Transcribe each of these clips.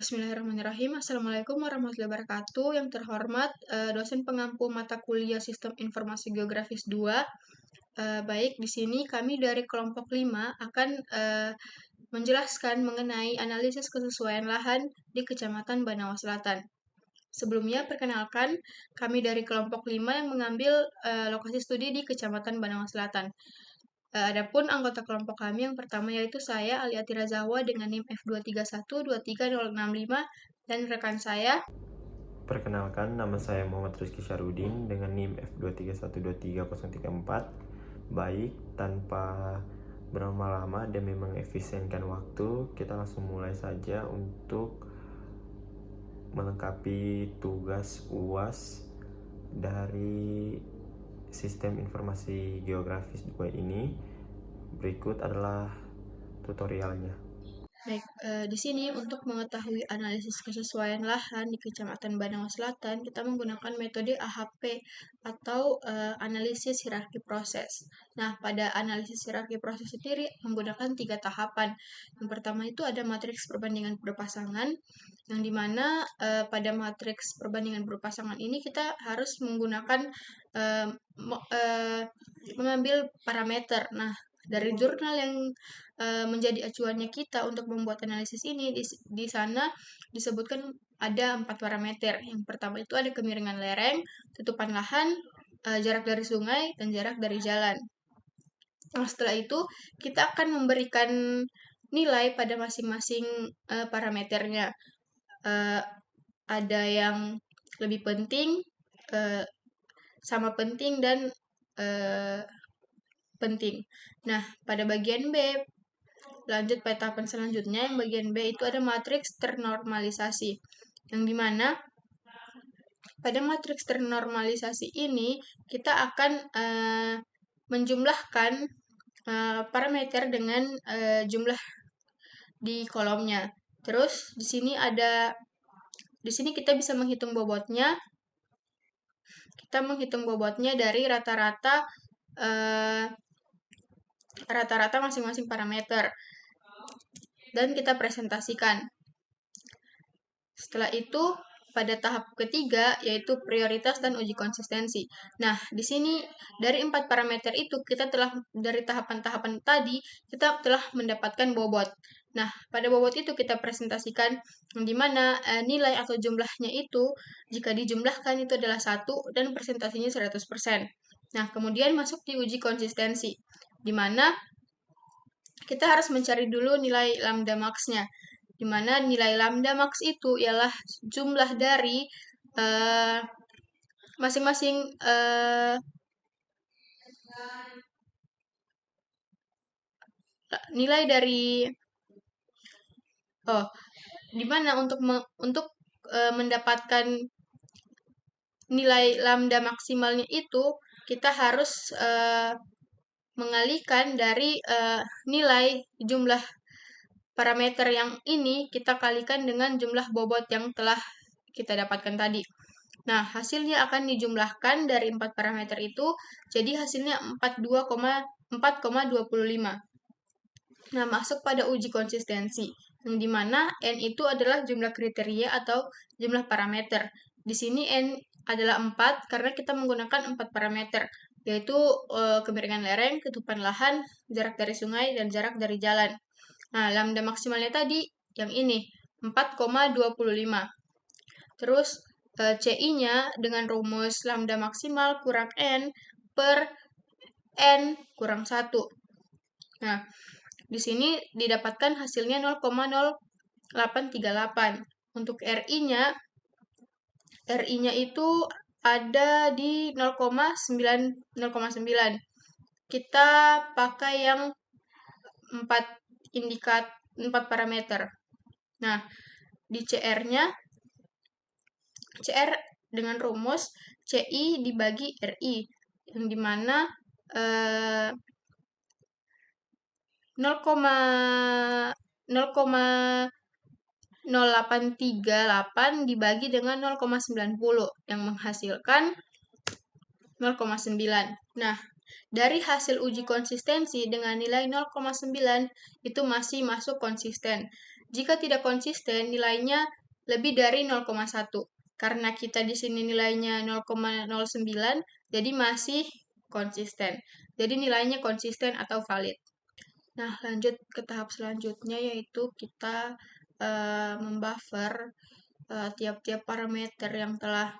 Bismillahirrahmanirrahim. Assalamualaikum warahmatullahi wabarakatuh. Yang terhormat, dosen pengampu mata kuliah Sistem Informasi Geografis 2. Baik, di sini kami dari kelompok 5 akan menjelaskan mengenai analisis kesesuaian lahan di Kecamatan Banawa Selatan. Sebelumnya, perkenalkan, kami dari kelompok 5 yang mengambil lokasi studi di Kecamatan Banawa Selatan. Adapun anggota kelompok kami yang pertama yaitu saya, Ali Atira Zahwa dengan NIM F231-23065 dan rekan saya. Perkenalkan, nama saya Muhammad Rizky Syarudin dengan NIM F231-23034. Baik, tanpa berlama-lama dan mengefisienkan waktu, kita langsung mulai saja untuk melengkapi tugas UAS dari Sistem Informasi Geografis 2 ini. Berikut adalah tutorialnya. Baik, di sini untuk mengetahui analisis kesesuaian lahan di Kecamatan Banawa Selatan, kita menggunakan metode AHP atau analisis hierarki proses. Nah, pada analisis hierarki proses sendiri menggunakan 3 tahapan. Yang pertama itu ada matriks perbandingan berpasangan, yang dimana pada matriks perbandingan berpasangan ini kita harus menggunakan mengambil parameter. Nah, dari jurnal yang menjadi acuannya kita untuk membuat analisis ini, di sana disebutkan ada 4 parameter. Yang pertama itu ada kemiringan lereng, tutupan lahan, jarak dari sungai, dan jarak dari jalan. Nah, setelah itu kita akan memberikan nilai pada masing-masing parameternya. Ada yang lebih penting, sama penting, dan penting. Nah, pada bagian B, lanjut pada tahapan selanjutnya, yang bagian B itu ada matriks ternormalisasi, yang dimana pada matriks ternormalisasi ini kita akan menjumlahkan parameter dengan jumlah di kolomnya. Terus di sini kita bisa menghitung bobotnya. Kita menghitung bobotnya dari rata-rata masing-masing parameter dan kita presentasikan. Setelah itu, pada tahap ketiga, yaitu prioritas dan uji konsistensi. Nah, di sini dari 4 parameter itu, dari tahapan-tahapan tadi, kita telah mendapatkan bobot. Nah, pada bobot itu kita presentasikan, di mana nilai atau jumlahnya itu, jika dijumlahkan itu adalah 1, dan presentasinya 100%. Nah, kemudian masuk di uji konsistensi, di mana kita harus mencari dulu nilai lambda max-nya, di mana nilai lambda max itu ialah jumlah dari masing-masing nilai dari di mana untuk mendapatkan nilai lambda maksimalnya itu kita harus mengalihkan dari nilai jumlah parameter yang ini kita kalikan dengan jumlah bobot yang telah kita dapatkan tadi. Nah, hasilnya akan dijumlahkan dari 4 parameter itu, jadi hasilnya 4,25. Nah, masuk pada uji konsistensi, yang dimana N itu adalah jumlah kriteria atau jumlah parameter. Di sini N adalah 4 karena kita menggunakan 4 parameter, yaitu kemiringan lereng, ketutupan lahan, jarak dari sungai, dan jarak dari jalan. Nah, lambda maksimalnya tadi yang ini, 4,25. Terus CI-nya dengan rumus lambda maksimal kurang N per N kurang 1. Nah, di sini didapatkan hasilnya 0,0838. Untuk RI-nya itu ada di 0,9. Kita pakai yang 4 parameter. Nah, di CR-nya, CR dengan rumus CI dibagi RI, yang dimana 0,0838 dibagi dengan 0,90 yang menghasilkan 0,9. Nah, dari hasil uji konsistensi dengan nilai 0,9 itu masih masuk konsisten. Jika tidak konsisten, nilainya lebih dari 0,1. Karena kita di sini nilainya 0,09, jadi masih konsisten. Jadi nilainya konsisten atau valid. Nah, lanjut ke tahap selanjutnya yaitu kita membuffer tiap-tiap parameter yang telah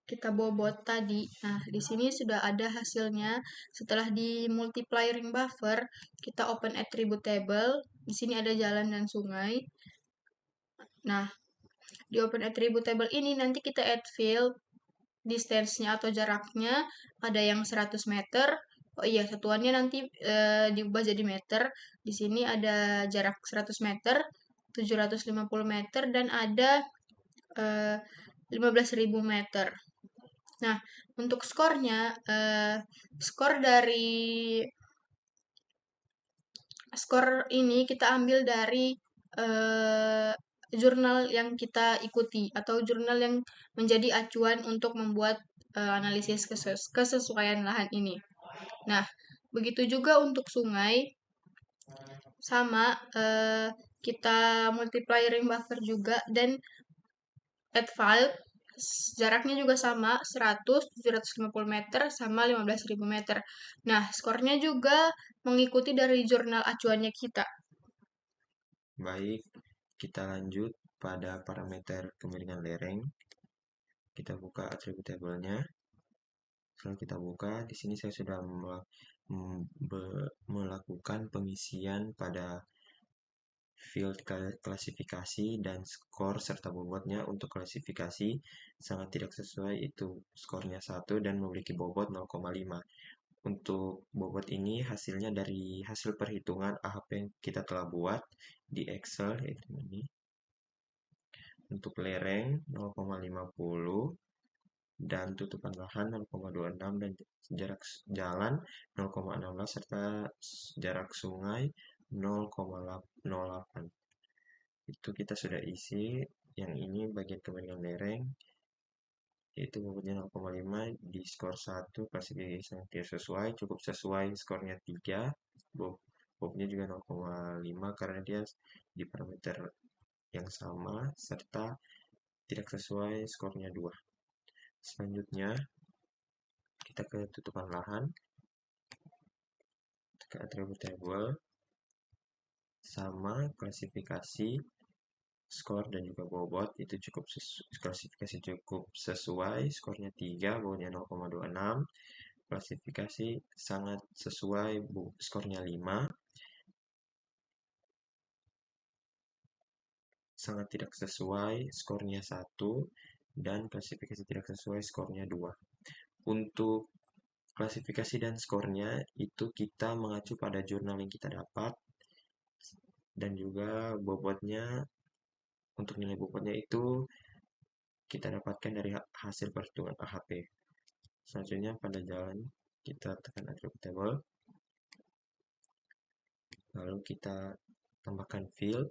kita bobot tadi. Nah, di sini sudah ada hasilnya. Setelah di multiply ring buffer, kita open attribute table. Di sini ada jalan dan sungai. Nah, di open attribute table ini nanti kita add field distance-nya atau jaraknya, ada yang 100 meter. Oh iya, satuannya nanti diubah jadi meter. Di sini ada jarak 100 meter, 750 meter, dan ada 15.000 meter. Nah, untuk skornya, skor dari skor ini kita ambil dari jurnal yang kita ikuti atau jurnal yang menjadi acuan untuk membuat analisis kesesuaian lahan ini. Nah, begitu juga untuk sungai, sama kita multiply ring buffer juga dan add file jaraknya juga sama 100, 750 meter sama 15.000 meter. Nah, skornya juga mengikuti dari jurnal acuannya kita. Baik, kita lanjut pada parameter kemiringan lereng. Kita buka atribut tabelnya. Setelah kita buka, di sini saya sudah melakukan pengisian pada field klasifikasi dan skor serta bobotnya. Untuk klasifikasi sangat tidak sesuai, itu skornya 1 dan memiliki bobot 0,5. Untuk bobot ini hasilnya dari hasil perhitungan AHP yang kita telah buat di Excel, yaitu ini. Untuk lereng 0,50 dan tutupan lahan 0,26 dan jarak jalan 0,16 serta jarak sungai 0,08. Itu kita sudah isi. Yang ini bagian kemiringan lereng, yaitu bobotnya 0,5 di skor 1, klasifikasi yang tidak sesuai, cukup sesuai skornya 3, bobotnya juga 0,5 karena dia di parameter yang sama, serta tidak sesuai skornya 2. Selanjutnya, kita ke tutupan lahan, ke atribut table, sama klasifikasi, skor dan juga bobot itu cukup klasifikasi cukup sesuai, skornya 3, bobotnya 0,26, klasifikasi sangat sesuai, skornya 5, sangat tidak sesuai, skornya 1, dan klasifikasi tidak sesuai, skornya 2. Untuk klasifikasi dan skornya itu kita mengacu pada jurnal yang kita dapat, dan juga bobotnya, untuk nilai bobotnya itu kita dapatkan dari hasil perhitungan AHP. Selanjutnya pada jalan kita tekan attribute table, lalu kita tambahkan field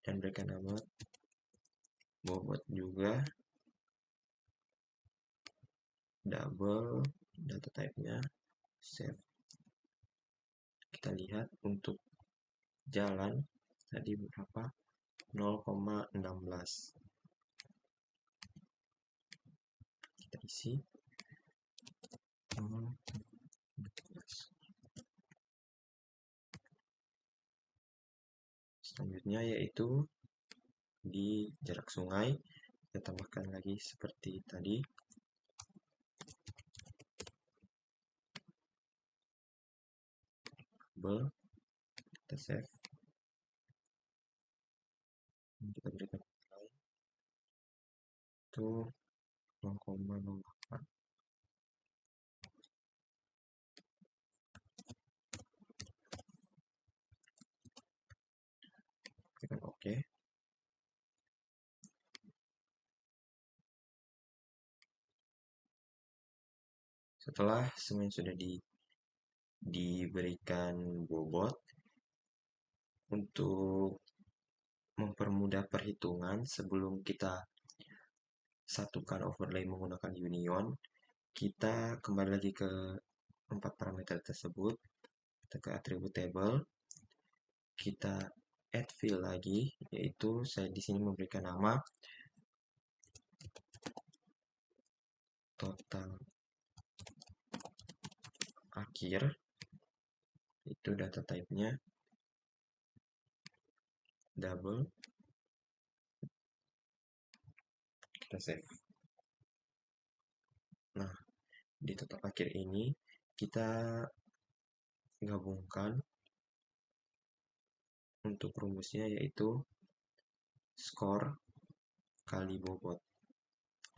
dan berikan nama bobot juga, double, data type-nya save. Kita lihat untuk jalan tadi berapa, 0,16. Kita isi 0,16. Selanjutnya yaitu di jarak sungai, kita tambahkan lagi seperti tadi, double, kita save, kita berikan nilai itu 0,08. Tekan OK. Setelah semuanya sudah diberikan bobot, untuk mempermudah perhitungan sebelum kita satukan overlay menggunakan union, kita kembali lagi ke 4 parameter tersebut, kita ke attribute table, kita add field lagi, yaitu saya di sini memberikan nama total akhir, itu data type-nya double, kita save. Nah, di total akhir ini kita gabungkan untuk rumusnya, yaitu skor kali bobot,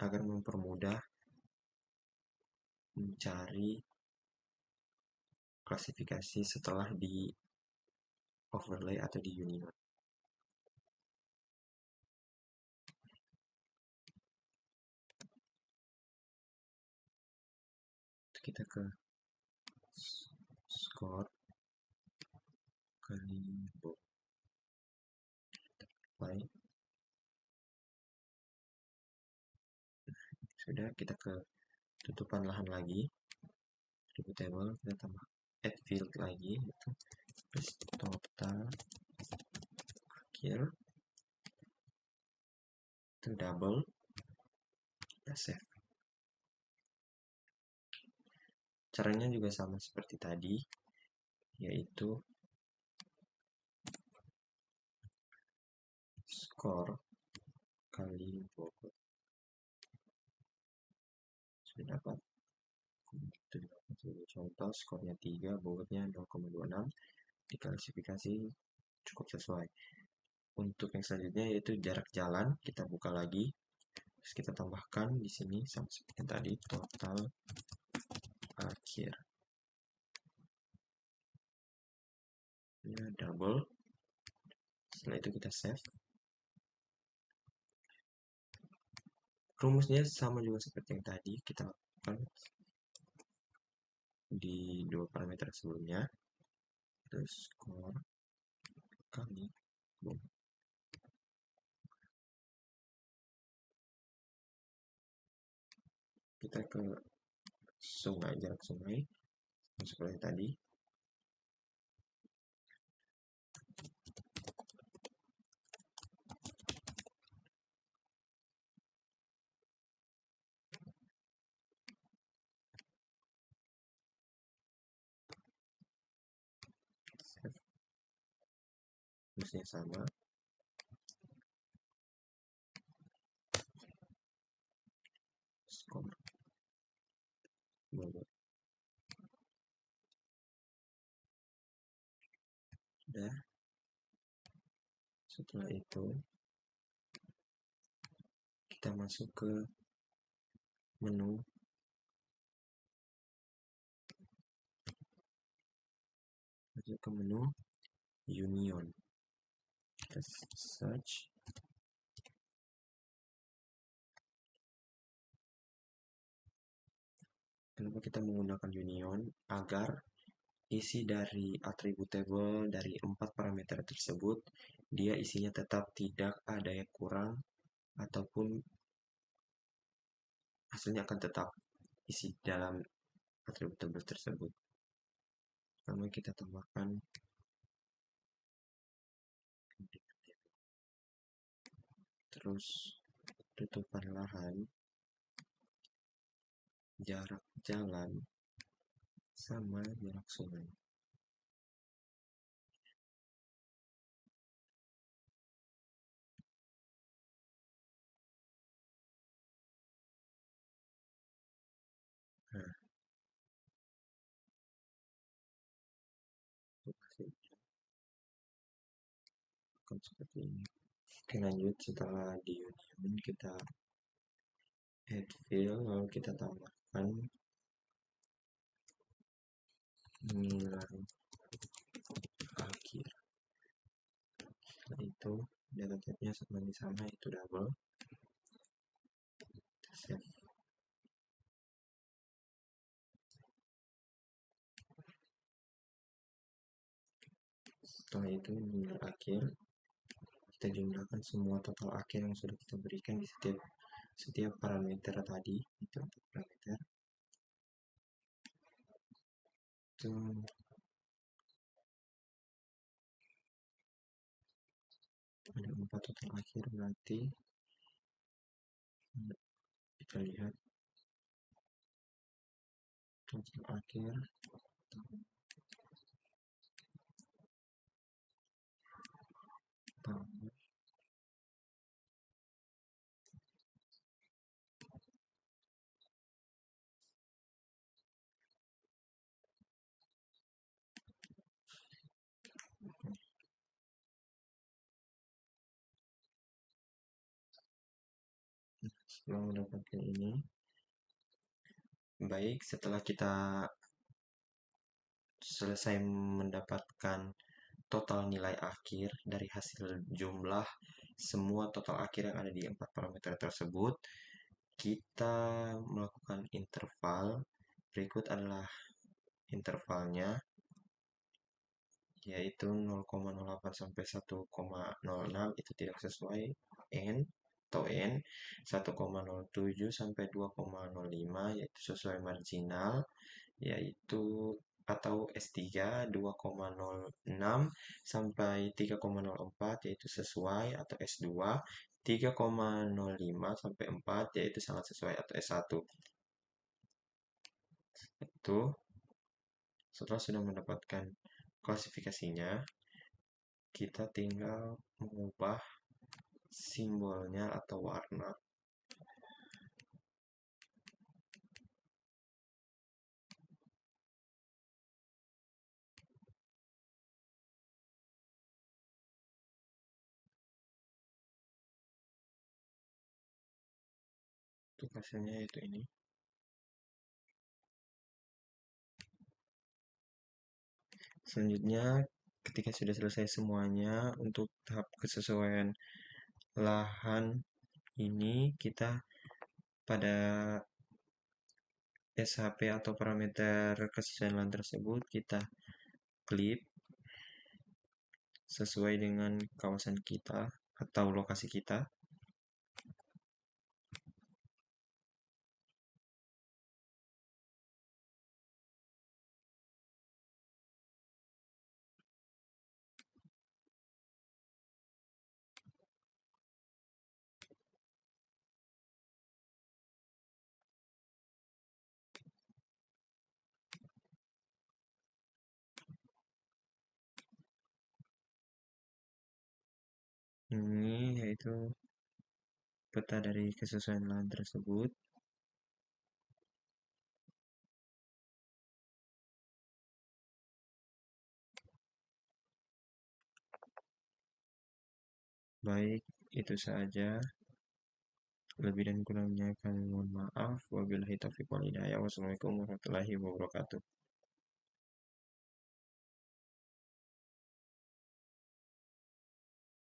agar mempermudah mencari klasifikasi setelah di overlay atau di union. Kita ke skor kali bobot. Baik. Sudah, kita ke tutupan lahan lagi, atribut table, kita tambah add field lagi, itu total akhir, itu double, kita save. Caranya juga sama seperti tadi, yaitu skor kali bobot. Sudah dapat. Contoh, skornya 3, bobotnya 0,26, diklasifikasi cukup sesuai. Untuk yang selanjutnya yaitu jarak jalan, kita buka lagi, terus kita tambahkan di sini sama seperti yang tadi, total akhir. Ini double. Setelah itu kita save. Rumusnya sama juga seperti yang tadi, kita lakukan di dua parameter sebelumnya, terus skor kali bobot. Kita ke sungai, jarak sungai, seperti tadi. Rumusnya sama. Skor bobot. Sudah. Setelah itu kita masuk ke menu union. Kita search. Kenapa kita menggunakan union? Agar isi dari atribut table dari 4 parameter tersebut, dia isinya tetap tidak ada yang kurang, ataupun hasilnya akan tetap isi dalam atribut table tersebut. Pertama kita tambahkan terus tutupan lahan, jarak jalan, sama jarak sungai. Nah, akan seperti ini. Oke, lanjut. Setelah di union kita add field, lalu kita tambahkan nilai akhir. Setelah itu data type-nya masih sama, itu double. Save. Setelah itu nilai akhir, kita jumlahkan semua total akhir yang sudah kita berikan di setiap parameter tadi, itu 4 parameter. Itu ada 4 total akhir, berarti kita lihat total akhir tambah. Setelah mendapatkan ini, baik, setelah kita selesai mendapatkan total nilai akhir dari hasil jumlah semua total akhir yang ada di 4 parameter tersebut, kita melakukan interval. Berikut adalah intervalnya, yaitu 0,08 sampai 1,06 itu tidak sesuai n atau n, 1,07 sampai 2,05 yaitu sesuai marginal, yaitu atau S3 2,06 sampai 3,04 yaitu sesuai atau S2 3,05 sampai 4 yaitu sangat sesuai atau S1. Itu setelah sudah mendapatkan klasifikasinya, kita tinggal mengubah simbolnya atau warna. Untuk hasilnya yaitu ini. Selanjutnya, ketika sudah selesai semuanya, untuk tahap kesesuaian lahan ini, kita pada SHP atau parameter kesesuaian lahan tersebut, kita klik sesuai dengan kawasan kita atau lokasi kita. Ini yaitu peta dari kesesuaian lahan tersebut. Baik, itu saja. Lebih dan kurangnya kami mohon maaf. Wabillahi taufiq wal hidayah. Wassalamualaikum warahmatullahi wabarakatuh.